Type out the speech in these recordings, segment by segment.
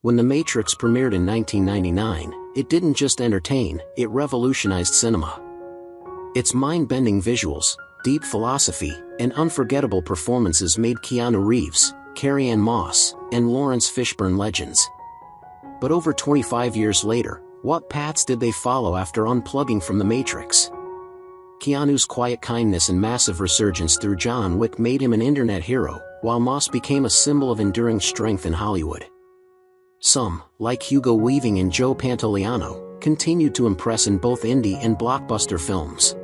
When The Matrix premiered in 1999, it didn't just entertain, it revolutionized cinema. Its mind-bending visuals, deep philosophy, and unforgettable performances made Keanu Reeves, Carrie-Anne Moss, and Lawrence Fishburne legends. But over 25 years later, what paths did they follow after unplugging from The Matrix? Keanu's quiet kindness and massive resurgence through John Wick made him an internet hero, while Moss became a symbol of enduring strength in Hollywood. Some, like Hugo Weaving and Joe Pantoliano, continued to impress in both indie and blockbuster films.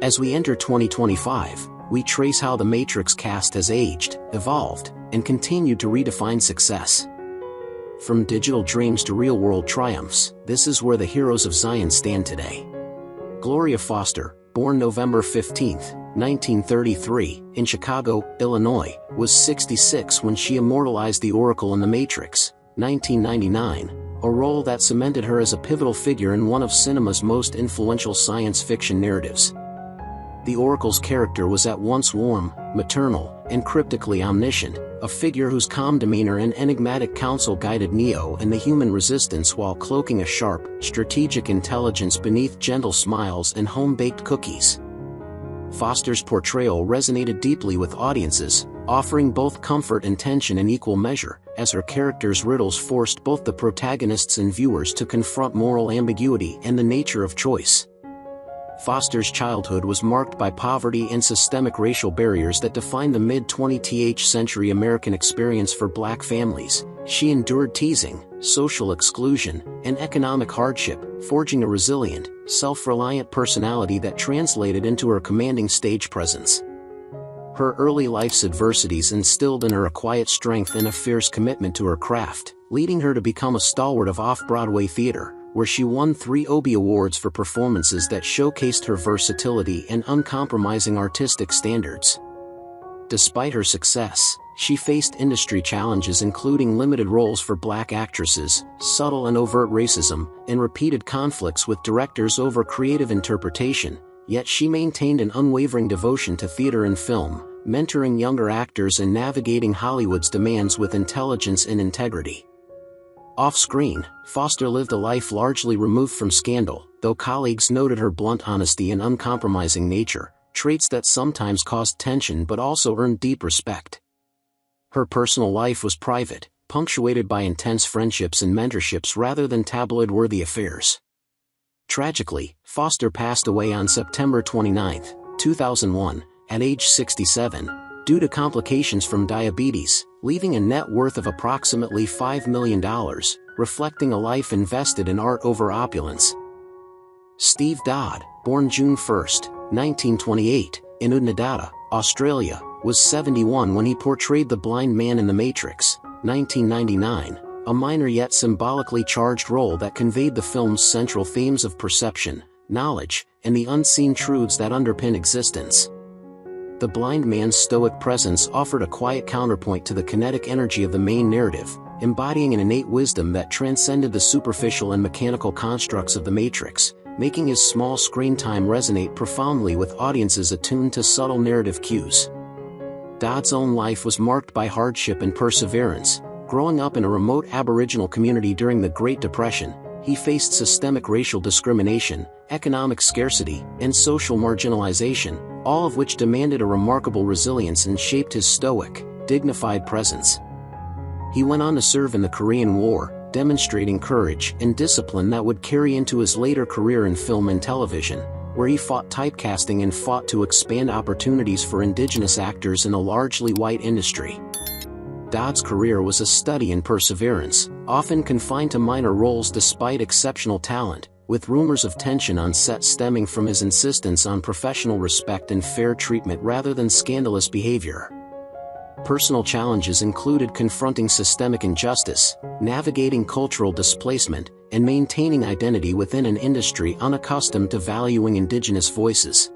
As we enter 2025, we trace how The Matrix cast has aged, evolved, and continued to redefine success. From digital dreams to real-world triumphs, this is where the heroes of Zion stand today. Gloria Foster, born November 15, 1933, in Chicago, Illinois, was 66 when she immortalized the Oracle in The Matrix, 1999, a role that cemented her as a pivotal figure in one of cinema's most influential science fiction narratives. The Oracle's character was at once warm, maternal, and cryptically omniscient, a figure whose calm demeanor and enigmatic counsel guided Neo and the human resistance while cloaking a sharp, strategic intelligence beneath gentle smiles and home-baked cookies. Foster's portrayal resonated deeply with audiences, offering both comfort and tension in equal measure, as her character's riddles forced both the protagonists and viewers to confront moral ambiguity and the nature of choice. Foster's childhood was marked by poverty and systemic racial barriers that defined the mid-20th century American experience for Black families. She endured teasing, social exclusion, and economic hardship, forging a resilient, self-reliant personality that translated into her commanding stage presence. Her early life's adversities instilled in her a quiet strength and a fierce commitment to her craft, leading her to become a stalwart of off-Broadway theater, where she won 3 Obie Awards for performances that showcased her versatility and uncompromising artistic standards. Despite her success, she faced industry challenges including limited roles for Black actresses, subtle and overt racism, and repeated conflicts with directors over creative interpretation, yet she maintained an unwavering devotion to theater and film, mentoring younger actors and navigating Hollywood's demands with intelligence and integrity. Off-screen, Foster lived a life largely removed from scandal, though colleagues noted her blunt honesty and uncompromising nature, traits that sometimes caused tension but also earned deep respect. Her personal life was private, punctuated by intense friendships and mentorships rather than tabloid-worthy affairs. Tragically, Foster passed away on September 29, 2001, at age 67, due to complications from diabetes, leaving a net worth of approximately $5 million, reflecting a life invested in art over opulence. Steve Dodd, born June 1, 1928, in Oodnadatta, Australia, was 71 when he portrayed the blind man in The Matrix, 1999, a minor yet symbolically charged role that conveyed the film's central themes of perception, knowledge, and the unseen truths that underpin existence. The blind man's stoic presence offered a quiet counterpoint to the kinetic energy of the main narrative, embodying an innate wisdom that transcended the superficial and mechanical constructs of The Matrix, making his small screen time resonate profoundly with audiences attuned to subtle narrative cues. Dodd's own life was marked by hardship and perseverance. Growing up in a remote Aboriginal community during the Great Depression, he faced systemic racial discrimination, economic scarcity, and social marginalization, all of which demanded a remarkable resilience and shaped his stoic, dignified presence. He went on to serve in the Korean War, demonstrating courage and discipline that would carry into his later career in film and television, where he fought typecasting and fought to expand opportunities for indigenous actors in a largely white industry. Dodd's career was a study in perseverance, often confined to minor roles despite exceptional talent, with rumors of tension on set stemming from his insistence on professional respect and fair treatment rather than scandalous behavior. Personal challenges included confronting systemic injustice, navigating cultural displacement, and maintaining identity within an industry unaccustomed to valuing indigenous voices.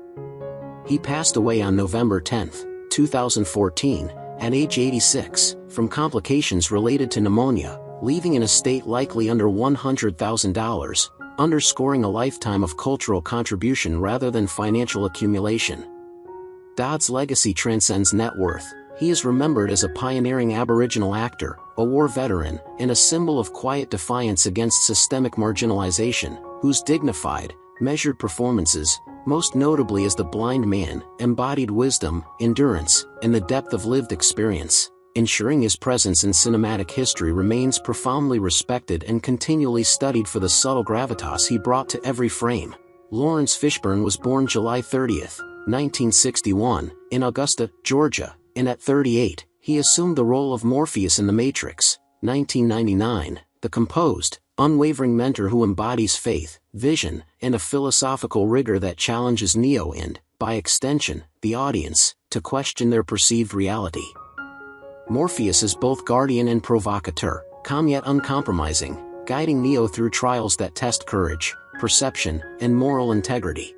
He passed away on November 10, 2014, at age 86, from complications related to pneumonia, leaving an estate likely under $100,000, underscoring a lifetime of cultural contribution rather than financial accumulation. Dodd's legacy transcends net worth, he is remembered as a pioneering Aboriginal actor, a war veteran, and a symbol of quiet defiance against systemic marginalization, whose dignified, measured performances, most notably as the blind man, embodied wisdom, endurance, and the depth of lived experience, ensuring his presence in cinematic history remains profoundly respected and continually studied for the subtle gravitas he brought to every frame. Lawrence Fishburne was born July 30, 1961, in Augusta, Georgia, and at 38, he assumed the role of Morpheus in The Matrix, 1999, the composed, unwavering mentor who embodies faith, vision, and a philosophical rigor that challenges Neo and, by extension, the audience, to question their perceived reality. Morpheus is both guardian and provocateur, calm yet uncompromising, guiding Neo through trials that test courage, perception, and moral integrity.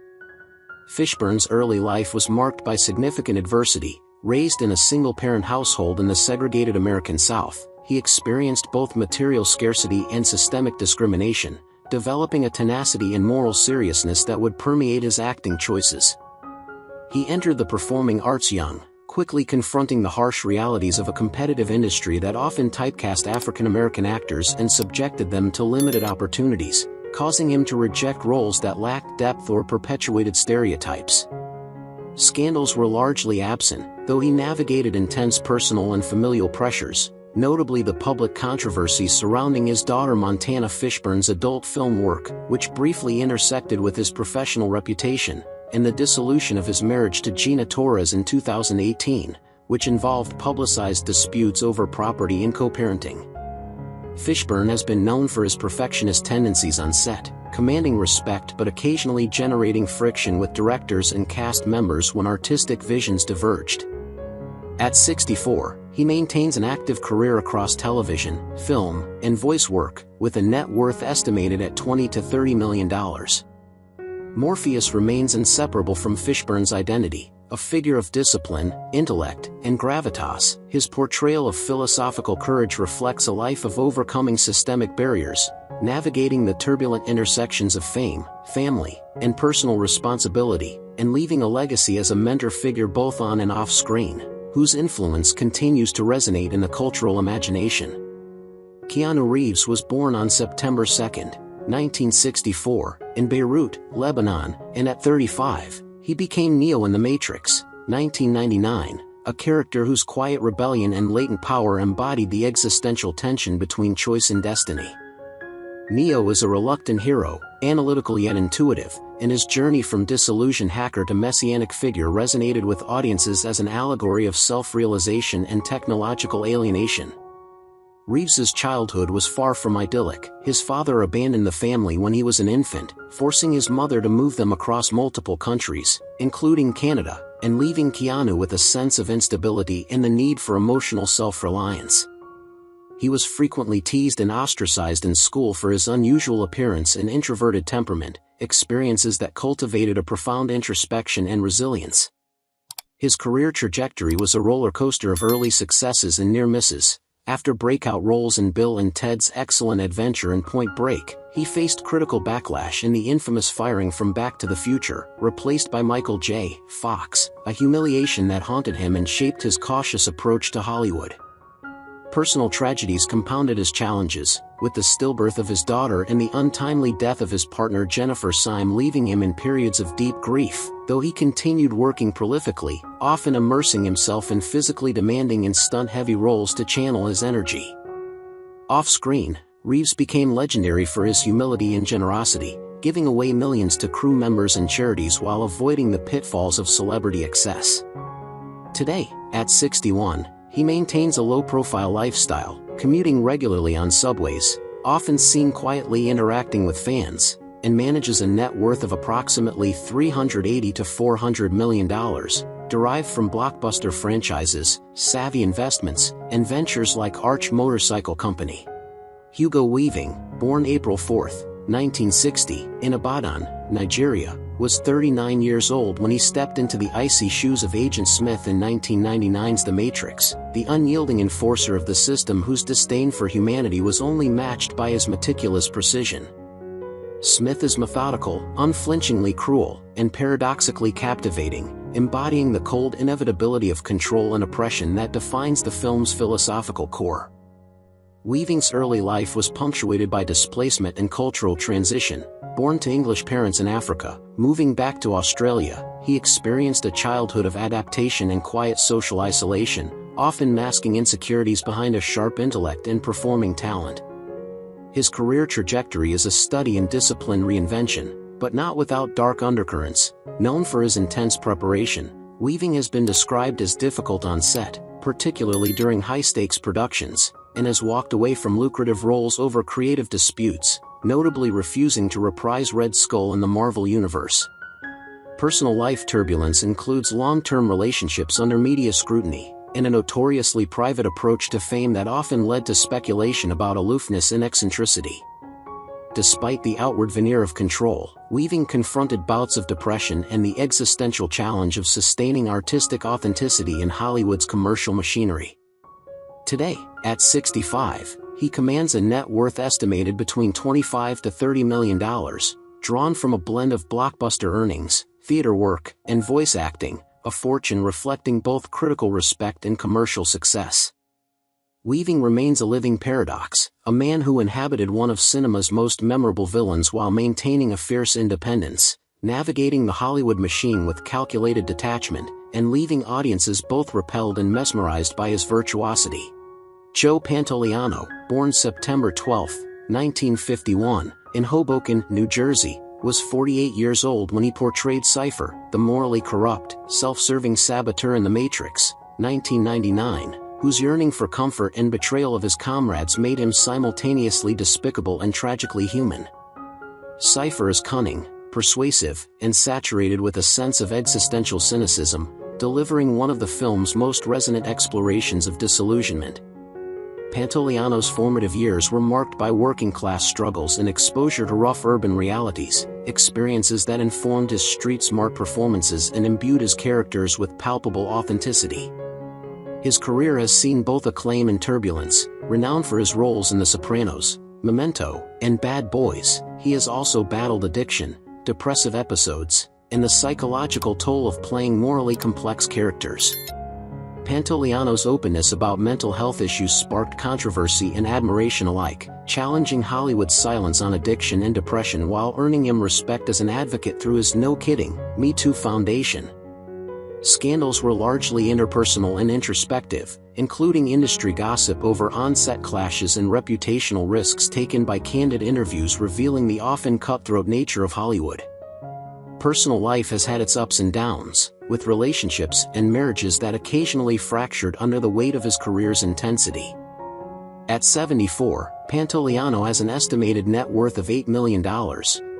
Fishburne's early life was marked by significant adversity. Raised in a single-parent household in the segregated American South, he experienced both material scarcity and systemic discrimination, developing a tenacity and moral seriousness that would permeate his acting choices. He entered the performing arts young, quickly confronting the harsh realities of a competitive industry that often typecast African American actors and subjected them to limited opportunities, causing him to reject roles that lacked depth or perpetuated stereotypes. Scandals were largely absent, though he navigated intense personal and familial pressures, notably the public controversy surrounding his daughter Montana Fishburne's adult film work, which briefly intersected with his professional reputation, and the dissolution of his marriage to Gina Torres in 2018, which involved publicized disputes over property and co-parenting. Fishburne has been known for his perfectionist tendencies on set, commanding respect but occasionally generating friction with directors and cast members when artistic visions diverged. At 64, he maintains an active career across television, film, and voice work, with a net worth estimated at $20 to $30 million. Morpheus remains inseparable from Fishburne's identity, a figure of discipline, intellect, and gravitas. His portrayal of philosophical courage reflects a life of overcoming systemic barriers, navigating the turbulent intersections of fame, family, and personal responsibility, and leaving a legacy as a mentor figure both on and off screen, whose influence continues to resonate in the cultural imagination. Keanu Reeves was born on September 2, 1964, in Beirut, Lebanon, and at 35, he became Neo in The Matrix, 1999, a character whose quiet rebellion and latent power embodied the existential tension between choice and destiny. Neo is a reluctant hero, analytical yet intuitive, and his journey from disillusioned hacker to messianic figure resonated with audiences as an allegory of self-realization and technological alienation. Reeves's childhood was far from idyllic. His father abandoned the family when he was an infant, forcing his mother to move them across multiple countries, including Canada, and leaving Keanu with a sense of instability and the need for emotional self-reliance. He was frequently teased and ostracized in school for his unusual appearance and introverted temperament, experiences that cultivated a profound introspection and resilience. His career trajectory was a roller coaster of early successes and near misses. After breakout roles in Bill and Ted's Excellent Adventure and Point Break, he faced critical backlash in the infamous firing from Back to the Future, replaced by Michael J. Fox, a humiliation that haunted him and shaped his cautious approach to Hollywood. Personal tragedies compounded his challenges, with the stillbirth of his daughter and the untimely death of his partner Jennifer Syme leaving him in periods of deep grief, though he continued working prolifically, often immersing himself in physically demanding and stunt-heavy roles to channel his energy. Off-screen, Reeves became legendary for his humility and generosity, giving away millions to crew members and charities while avoiding the pitfalls of celebrity excess. Today, at 61, he maintains a low-profile lifestyle, commuting regularly on subways, often seen quietly interacting with fans, and manages a net worth of approximately $380 to $400 million, derived from blockbuster franchises, savvy investments, and ventures like Arch Motorcycle Company. Hugo Weaving, born April 4, 1960, in Ibadan, Nigeria, was 39 years old when he stepped into the icy shoes of Agent Smith in 1999's The Matrix, the unyielding enforcer of the system whose disdain for humanity was only matched by his meticulous precision. Smith is methodical, unflinchingly cruel, and paradoxically captivating, embodying the cold inevitability of control and oppression that defines the film's philosophical core. Weaving's early life was punctuated by displacement and cultural transition. Born to English parents in Africa, moving back to Australia, he experienced a childhood of adaptation and quiet social isolation, often masking insecurities behind a sharp intellect and performing talent. His career trajectory is a study in discipline reinvention, but not without dark undercurrents. Known for his intense preparation, Weaving has been described as difficult on set, particularly during high-stakes productions, and has walked away from lucrative roles over creative disputes, notably refusing to reprise Red Skull in the Marvel Universe. Personal life turbulence includes long-term relationships under media scrutiny, and a notoriously private approach to fame that often led to speculation about aloofness and eccentricity. Despite the outward veneer of control, Weaving confronted bouts of depression and the existential challenge of sustaining artistic authenticity in Hollywood's commercial machinery. Today, at 65, he commands a net worth estimated between $25 to $30 million, drawn from a blend of blockbuster earnings, theater work, and voice acting, a fortune reflecting both critical respect and commercial success. Weaving remains a living paradox, a man who inhabited one of cinema's most memorable villains while maintaining a fierce independence, navigating the Hollywood machine with calculated detachment, and leaving audiences both repelled and mesmerized by his virtuosity. Joe Pantoliano, born September 12, 1951, in Hoboken, New Jersey, was 48 years old when he portrayed Cypher, the morally corrupt, self-serving saboteur in The Matrix, 1999, whose yearning for comfort and betrayal of his comrades made him simultaneously despicable and tragically human. Cypher is cunning, persuasive, and saturated with a sense of existential cynicism, delivering one of the film's most resonant explorations of disillusionment. Pantoliano's formative years were marked by working-class struggles and exposure to rough urban realities, experiences that informed his street-smart performances and imbued his characters with palpable authenticity. His career has seen both acclaim and turbulence. Renowned for his roles in The Sopranos, Memento, and Bad Boys, he has also battled addiction, depressive episodes, and the psychological toll of playing morally complex characters. Pantoliano's openness about mental health issues sparked controversy and admiration alike, challenging Hollywood's silence on addiction and depression while earning him respect as an advocate through his No Kidding, Me Too Foundation. Scandals were largely interpersonal and introspective, including industry gossip over on-set clashes and reputational risks taken by candid interviews revealing the often cutthroat nature of Hollywood. Personal life has had its ups and downs, with relationships and marriages that occasionally fractured under the weight of his career's intensity. At 74, Pantoliano has an estimated net worth of $8 million,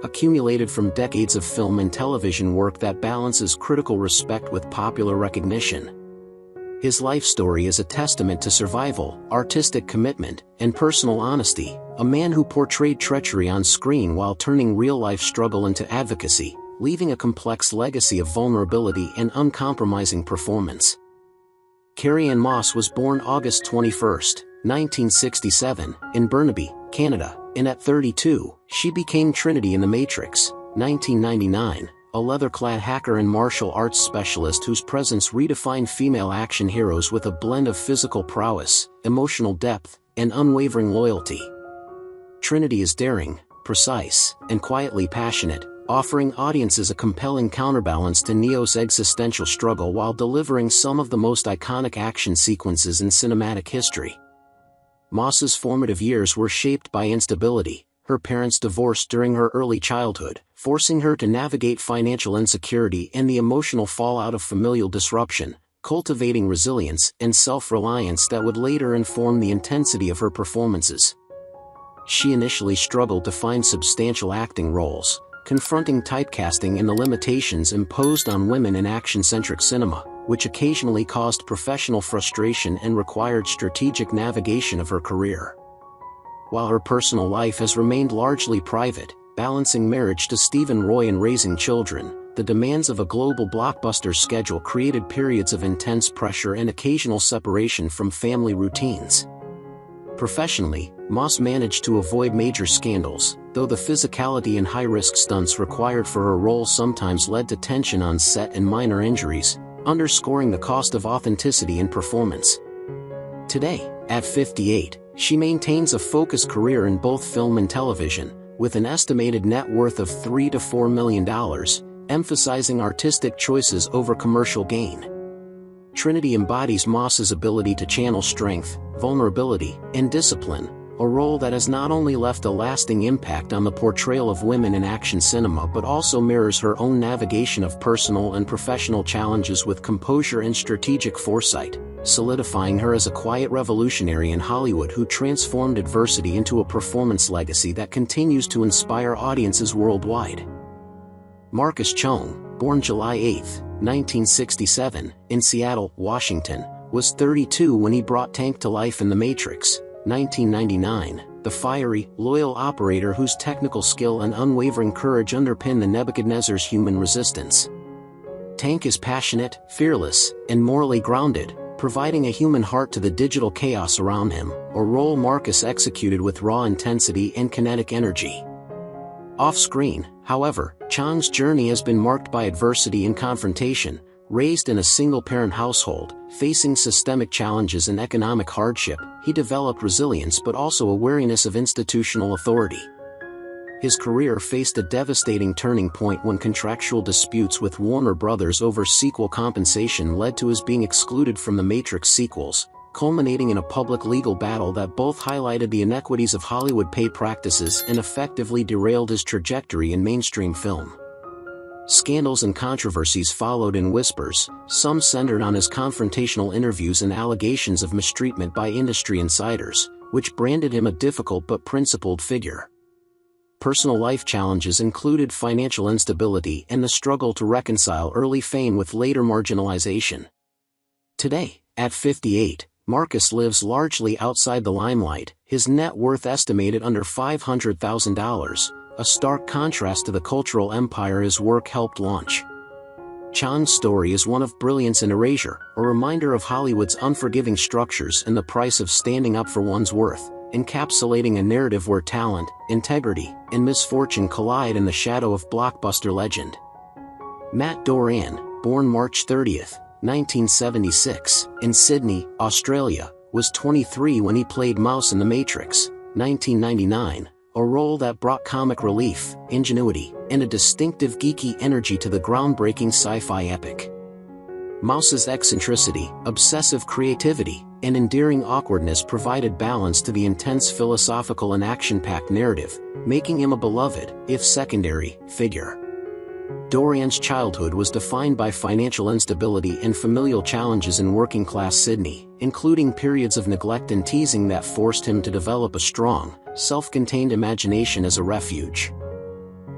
accumulated from decades of film and television work that balances critical respect with popular recognition. His life story is a testament to survival, artistic commitment, and personal honesty, a man who portrayed treachery on screen while turning real-life struggle into advocacy, leaving a complex legacy of vulnerability and uncompromising performance. Carrie-Anne Moss was born August 21, 1967, in Burnaby, Canada, and at 32, she became Trinity in The Matrix, 1999, a leather-clad hacker and martial arts specialist whose presence redefined female action heroes with a blend of physical prowess, emotional depth, and unwavering loyalty. Trinity is daring, precise, and quietly passionate, offering audiences a compelling counterbalance to Neo's existential struggle while delivering some of the most iconic action sequences in cinematic history. Moss's formative years were shaped by instability. Her parents divorced during her early childhood, forcing her to navigate financial insecurity and the emotional fallout of familial disruption, cultivating resilience and self-reliance that would later inform the intensity of her performances. She initially struggled to find substantial acting roles, confronting typecasting and the limitations imposed on women in action-centric cinema, which occasionally caused professional frustration and required strategic navigation of her career. While her personal life has remained largely private, balancing marriage to Stephen Roy and raising children, the demands of a global blockbuster schedule created periods of intense pressure and occasional separation from family routines. Professionally, Moss managed to avoid major scandals, though the physicality and high-risk stunts required for her role sometimes led to tension on set and minor injuries, underscoring the cost of authenticity in performance. Today, at 58, she maintains a focused career in both film and television, with an estimated net worth of $3 to $4 million, emphasizing artistic choices over commercial gain. Trinity embodies Moss's ability to channel strength, vulnerability, and discipline, a role that has not only left a lasting impact on the portrayal of women in action cinema but also mirrors her own navigation of personal and professional challenges with composure and strategic foresight, solidifying her as a quiet revolutionary in Hollywood who transformed adversity into a performance legacy that continues to inspire audiences worldwide. Marcus Chung, born July 8, 1967, in Seattle, Washington, was 32 when he brought Tank to life in The Matrix, 1999, the fiery, loyal operator whose technical skill and unwavering courage underpin the Nebuchadnezzar's human resistance. Tank is passionate, fearless, and morally grounded, providing a human heart to the digital chaos around him, a role Marcus executed with raw intensity and kinetic energy. Off-screen, however, Chang's journey has been marked by adversity and confrontation. Raised in a single-parent household, facing systemic challenges and economic hardship, he developed resilience but also a wariness of institutional authority. His career faced a devastating turning point when contractual disputes with Warner Bros. Over sequel compensation led to his being excluded from the Matrix sequels, culminating in a public legal battle that both highlighted the inequities of Hollywood pay practices and effectively derailed his trajectory in mainstream film. Scandals and controversies followed in whispers, some centered on his confrontational interviews and allegations of mistreatment by industry insiders, which branded him a difficult but principled figure. Personal life challenges included financial instability and the struggle to reconcile early fame with later marginalization. Today, at 58, Marcus lives largely outside the limelight, his net worth estimated under $500,000, a stark contrast to the cultural empire his work helped launch. Chang's story is one of brilliance and erasure, a reminder of Hollywood's unforgiving structures and the price of standing up for one's worth, encapsulating a narrative where talent, integrity, and misfortune collide in the shadow of blockbuster legend. Matt Doran, born March 30, 1976, in Sydney, Australia, was 23 when he played Mouse in The Matrix, 1999, a role that brought comic relief, ingenuity, and a distinctive geeky energy to the groundbreaking sci-fi epic. Mouse's eccentricity, obsessive creativity, and endearing awkwardness provided balance to the intense philosophical and action-packed narrative, making him a beloved, if secondary, figure. Doran's childhood was defined by financial instability and familial challenges in working-class Sydney, including periods of neglect and teasing that forced him to develop a strong, self-contained imagination as a refuge.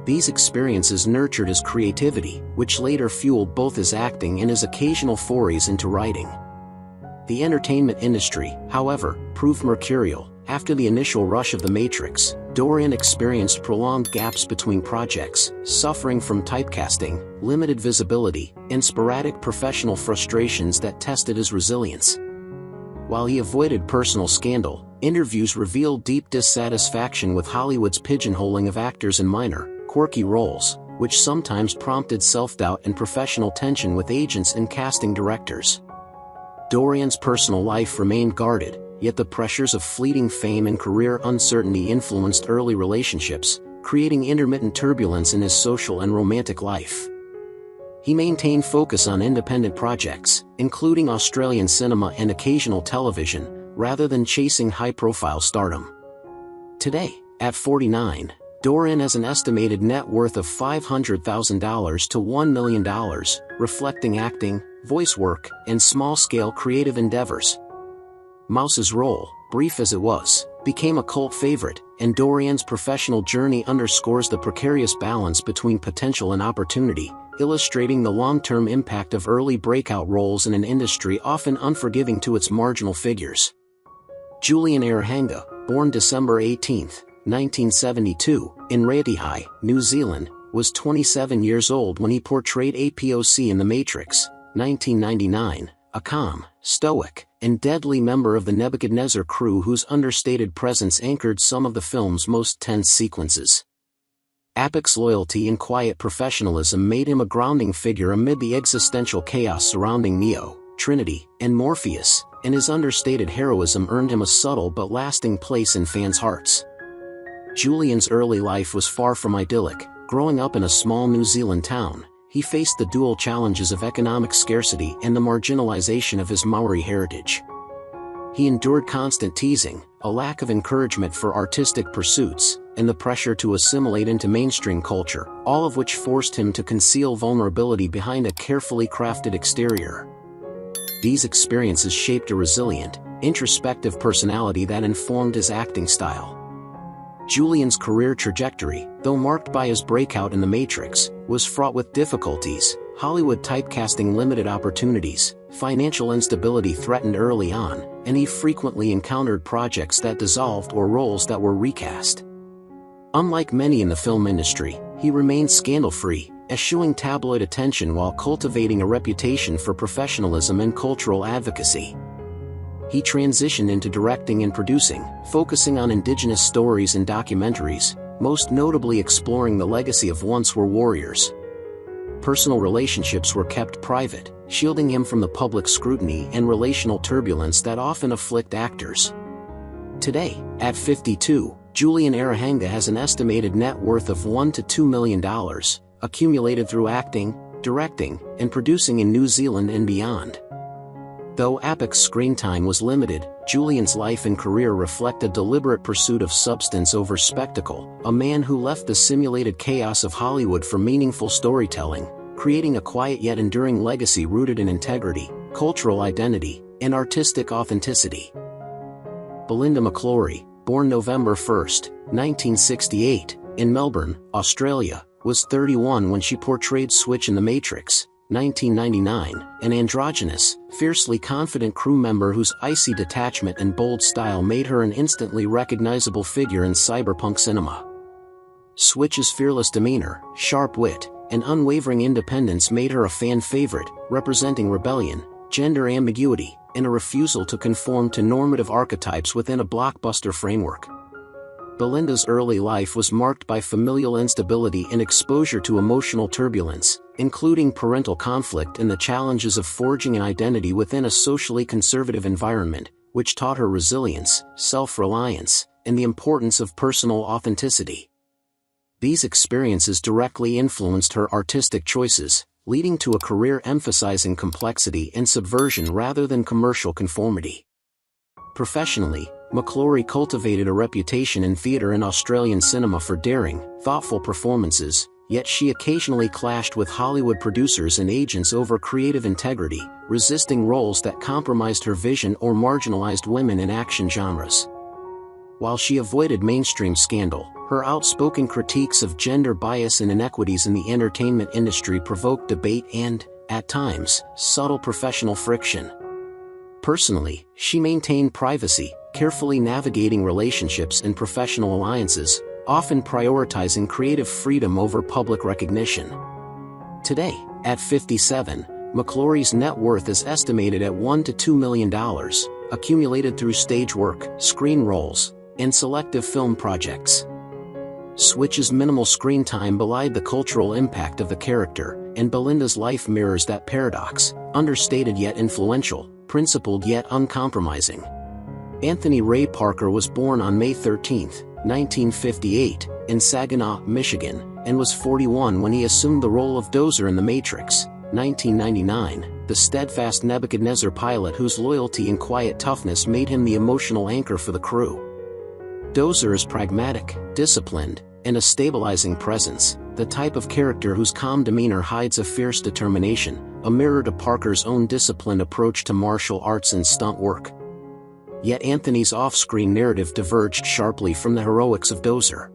These experiences nurtured his creativity, which later fueled both his acting and his occasional forays into writing. The entertainment industry, however, proved mercurial. After the initial rush of The Matrix, Doran experienced prolonged gaps between projects, suffering from typecasting, limited visibility, and sporadic professional frustrations that tested his resilience. While he avoided personal scandal, interviews revealed deep dissatisfaction with Hollywood's pigeonholing of actors in minor, quirky roles, which sometimes prompted self-doubt and professional tension with agents and casting directors. Doran's personal life remained guarded, yet the pressures of fleeting fame and career uncertainty influenced early relationships, creating intermittent turbulence in his social and romantic life. He maintained focus on independent projects, including Australian cinema and occasional television, rather than chasing high-profile stardom. Today, at 49, Doran has an estimated net worth of $500,000 to $1 million, reflecting acting, voice work, and small-scale creative endeavors. Mouse's role, brief as it was, became a cult favorite, and Doran's professional journey underscores the precarious balance between potential and opportunity, illustrating the long-term impact of early breakout roles in an industry often unforgiving to its marginal figures. Julian Ayerhanga, born December 18, 1972, in Raetihi, New Zealand, was 27 years old when he portrayed APOC in The Matrix, 1999, a calm, stoic, and deadly member of the Nebuchadnezzar crew whose understated presence anchored some of the film's most tense sequences. Apic's loyalty and quiet professionalism made him a grounding figure amid the existential chaos surrounding Neo, Trinity, and Morpheus, and his understated heroism earned him a subtle but lasting place in fans' hearts. Julian's early life was far from idyllic. Growing up in a small New Zealand town, he faced the dual challenges of economic scarcity and the marginalization of his Maori heritage. He endured constant teasing, a lack of encouragement for artistic pursuits, and the pressure to assimilate into mainstream culture, all of which forced him to conceal vulnerability behind a carefully crafted exterior. These experiences shaped a resilient, introspective personality that informed his acting style. Julian's career trajectory, though marked by his breakout in The Matrix, was fraught with difficulties. Hollywood typecasting limited opportunities, financial instability threatened early on, and he frequently encountered projects that dissolved or roles that were recast. Unlike many in the film industry, he remained scandal-free, eschewing tabloid attention while cultivating a reputation for professionalism and cultural advocacy. He transitioned into directing and producing, focusing on indigenous stories and documentaries, most notably exploring the legacy of Once Were Warriors. Personal relationships were kept private, shielding him from the public scrutiny and relational turbulence that often afflict actors. Today, at 52, Julian Arahanga has an estimated net worth of $1 to $2 million, accumulated through acting, directing, and producing in New Zealand and beyond. Though Apic's screen time was limited, Julian's life and career reflect a deliberate pursuit of substance over spectacle, a man who left the simulated chaos of Hollywood for meaningful storytelling, creating a quiet yet enduring legacy rooted in integrity, cultural identity, and artistic authenticity. Belinda McClory, born November 1, 1968, in Melbourne, Australia, was 31 when she portrayed Switch in The Matrix, 1999, an androgynous, fiercely confident crew member whose icy detachment and bold style made her an instantly recognizable figure in cyberpunk cinema. Switch's fearless demeanor, sharp wit, and unwavering independence made her a fan favorite, representing rebellion, gender ambiguity, and a refusal to conform to normative archetypes within a blockbuster framework. Belinda's early life was marked by familial instability and exposure to emotional turbulence, including parental conflict and the challenges of forging an identity within a socially conservative environment, which taught her resilience, self-reliance, and the importance of personal authenticity. These experiences directly influenced her artistic choices, leading to a career emphasizing complexity and subversion rather than commercial conformity. Professionally, McClory cultivated a reputation in theater and Australian cinema for daring, thoughtful performances, yet she occasionally clashed with Hollywood producers and agents over creative integrity, resisting roles that compromised her vision or marginalized women in action genres. While she avoided mainstream scandal, her outspoken critiques of gender bias and inequities in the entertainment industry provoked debate and, at times, subtle professional friction. Personally, she maintained privacy, carefully navigating relationships and professional alliances, often prioritizing creative freedom over public recognition. Today, at 57, McClory's net worth is estimated at $1 to $2 million, accumulated through stage work, screen roles, and selective film projects. Switch's minimal screen time belied the cultural impact of the character, and Belinda's life mirrors that paradox, understated yet influential, principled yet uncompromising. Anthony Ray Parker was born on May 13, 1958, in Saginaw, Michigan, and was 41 when he assumed the role of Dozer in The Matrix, 1999, the steadfast Nebuchadnezzar pilot whose loyalty and quiet toughness made him the emotional anchor for the crew. Dozer is pragmatic, disciplined, and a stabilizing presence, the type of character whose calm demeanor hides a fierce determination, a mirror to Parker's own disciplined approach to martial arts and stunt work. Yet Anthony's off-screen narrative diverged sharply from the heroics of Dozer.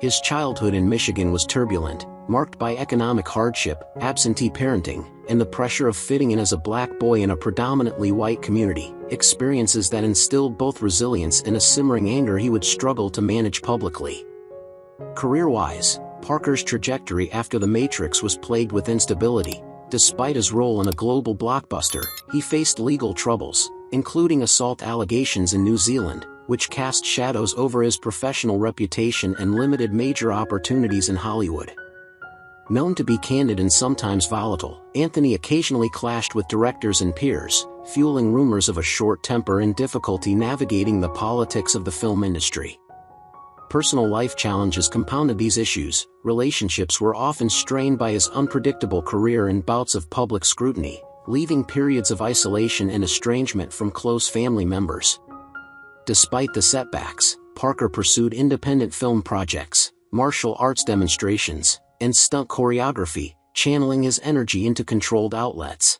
His childhood in Michigan was turbulent, marked by economic hardship, absentee parenting, and the pressure of fitting in as a black boy in a predominantly white community, experiences that instilled both resilience and a simmering anger he would struggle to manage publicly. Career-wise, Parker's trajectory after The Matrix was plagued with instability, Despite his role in a global blockbuster, he faced legal troubles, including assault allegations in New Zealand, which cast shadows over his professional reputation and limited major opportunities in Hollywood. Known to be candid and sometimes volatile, Anthony occasionally clashed with directors and peers, fueling rumors of a short temper and difficulty navigating the politics of the film industry. Personal life challenges compounded these issues. Relationships were often strained by his unpredictable career and bouts of public scrutiny, leaving periods of isolation and estrangement from close family members. Despite the setbacks, Parker pursued independent film projects, martial arts demonstrations, and stunt choreography, channeling his energy into controlled outlets.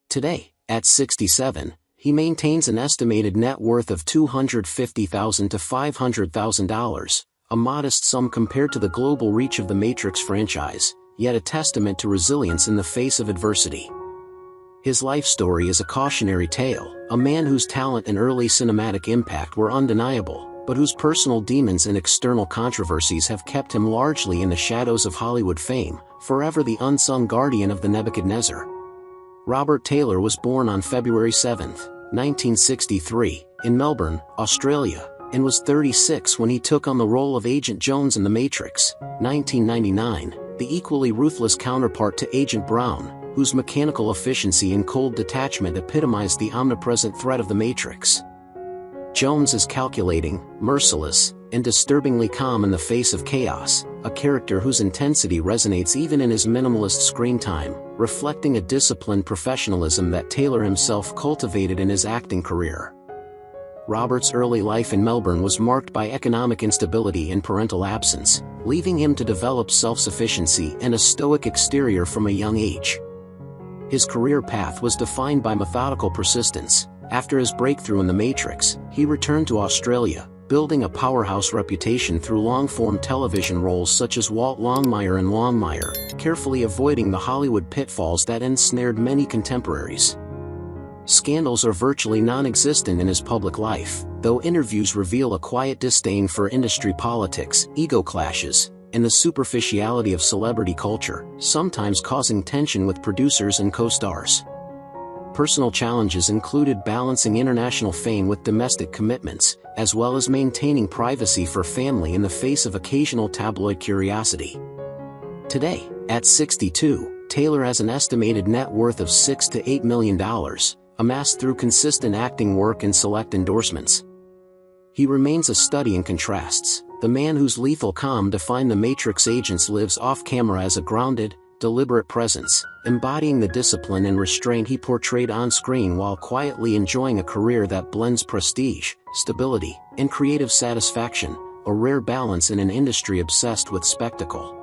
Today, at 67, he maintains an estimated net worth of $250,000 to $500,000, a modest sum compared to the global reach of the Matrix franchise, yet a testament to resilience in the face of adversity. His life story is a cautionary tale, a man whose talent and early cinematic impact were undeniable, but whose personal demons and external controversies have kept him largely in the shadows of Hollywood fame, forever the unsung guardian of the Nebuchadnezzar. Robert Taylor was born on February 7, 1963, in Melbourne, Australia, and was 36 when he took on the role of Agent Jones in The Matrix, 1999, the equally ruthless counterpart to Agent Brown, whose mechanical efficiency and cold detachment epitomized the omnipresent threat of the Matrix. Jones is calculating, merciless, and disturbingly calm in the face of chaos, a character whose intensity resonates even in his minimalist screen time, reflecting a disciplined professionalism that Taylor himself cultivated in his acting career. Robert's early life in Melbourne was marked by economic instability and parental absence, leaving him to develop self-sufficiency and a stoic exterior from a young age. His career path was defined by methodical persistence. After his breakthrough in The Matrix, he returned to Australia, building a powerhouse reputation through long-form television roles such as Walt Longmire and Longmire, carefully avoiding the Hollywood pitfalls that ensnared many contemporaries. Scandals are virtually non-existent in his public life, though interviews reveal a quiet disdain for industry politics, ego clashes, and the superficiality of celebrity culture, sometimes causing tension with producers and co-stars. Personal challenges included balancing international fame with domestic commitments, as well as maintaining privacy for family in the face of occasional tabloid curiosity. Today, at 62, Taylor has an estimated net worth of $6 to $8 million, amassed through consistent acting work and select endorsements. He remains a study in contrasts. The man whose lethal calm defined the Matrix agents lives off-camera as a grounded, deliberate presence, embodying the discipline and restraint he portrayed on-screen while quietly enjoying a career that blends prestige, stability, and creative satisfaction, a rare balance in an industry obsessed with spectacle.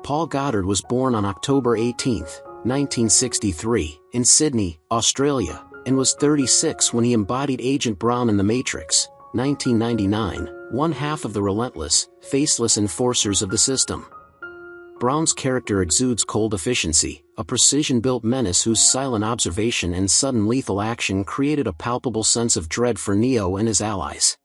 Paul Goddard was born on October 18, 1963, in Sydney, Australia, and was 36 when he embodied Agent Brown in The Matrix, 1999, one half of the relentless, faceless enforcers of the system. Brown's character exudes cold efficiency, a precision-built menace whose silent observation and sudden lethal action created a palpable sense of dread for Neo and his allies.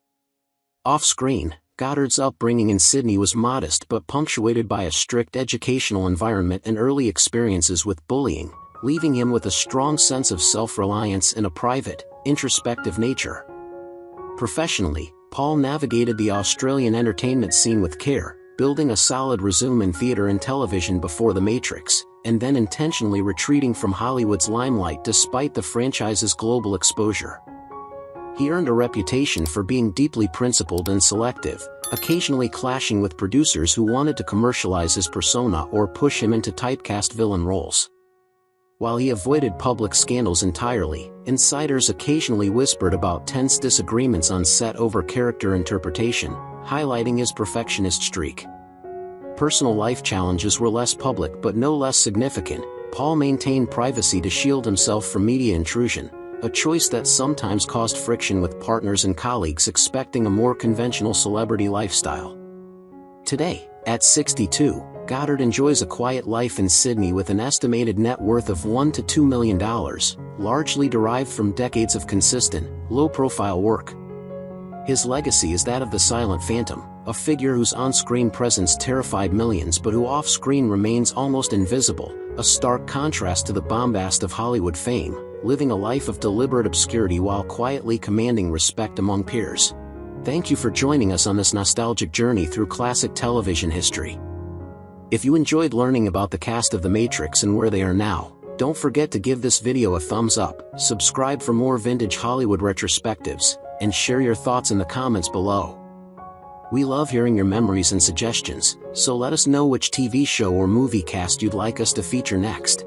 Off-screen, Goddard's upbringing in Sydney was modest but punctuated by a strict educational environment and early experiences with bullying, leaving him with a strong sense of self-reliance and a private, introspective nature. Professionally, Paul navigated the Australian entertainment scene with care, building a solid resume in theater and television before The Matrix, and then intentionally retreating from Hollywood's limelight despite the franchise's global exposure. He earned a reputation for being deeply principled and selective, occasionally clashing with producers who wanted to commercialize his persona or push him into typecast villain roles. While he avoided public scandals entirely, insiders occasionally whispered about tense disagreements on set over character interpretation, highlighting his perfectionist streak. Personal life challenges were less public but no less significant. Paul maintained privacy to shield himself from media intrusion, a choice that sometimes caused friction with partners and colleagues expecting a more conventional celebrity lifestyle. Today, at 62, Goddard enjoys a quiet life in Sydney with an estimated net worth of $1 to $2 million, largely derived from decades of consistent, low-profile work. His legacy is that of the silent phantom, a figure whose on-screen presence terrified millions but who off-screen remains almost invisible, a stark contrast to the bombast of Hollywood fame, living a life of deliberate obscurity while quietly commanding respect among peers. Thank you for joining us on this nostalgic journey through classic television history. If you enjoyed learning about the cast of The Matrix and where they are now, don't forget to give this video a thumbs up, subscribe for more vintage Hollywood retrospectives, and share your thoughts in the comments below. We love hearing your memories and suggestions, so let us know which TV show or movie cast you'd like us to feature next.